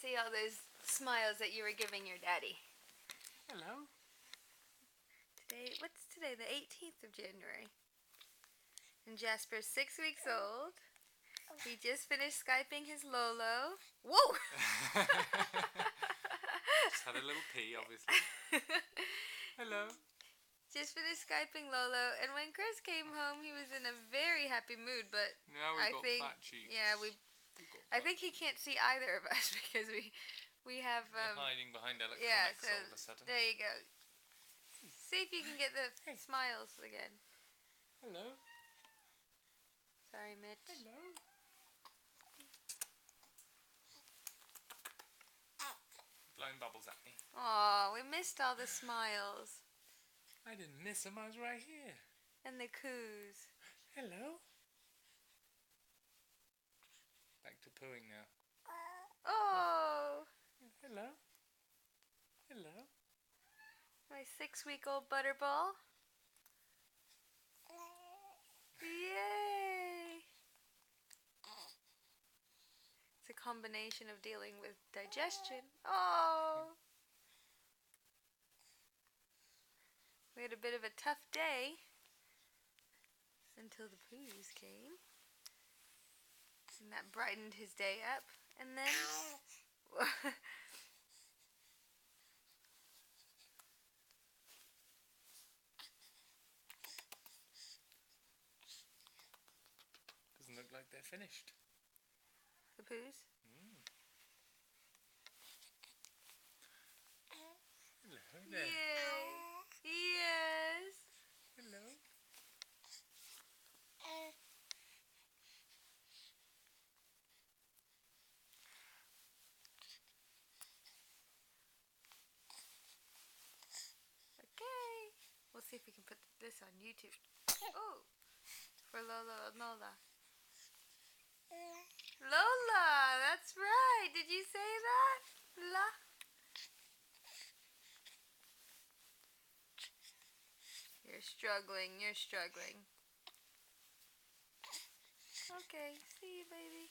see all those smiles that you were giving your daddy. Hello. What's today? The 18th of January. And Jasper's 6 weeks old. He just finished Skyping his Lolo. Whoa! Just had a little pee, obviously. Hello. Just finished Skyping Lolo, and when Chris came home, he was in a very happy mood, but Now we've got fat cheeks. Yeah, I think he can't see either of us because we have... We're hiding behind electronics all of a sudden. There you go. See if you can get the smiles again. Hello. Sorry, Mitch. Hello. Blowing bubbles at me. Aw, we missed all the smiles. I didn't miss them, I was right here. And the coos. Hello. Back to pooing now. Oh! Hello. Hello. My 6-week-old butterball. Yay! It's a combination of dealing with digestion. Oh! We had a bit of a tough day until the poos came. And that brightened his day up. And then... Doesn't look like they're finished. The poos? Hello there. Yay! Yes! Hello. Okay. We'll see if we can put this on YouTube. Oh! For Lola and Lola. Lola! That's right! Did you say that? La? You're struggling. You're struggling. Okay. See you, baby.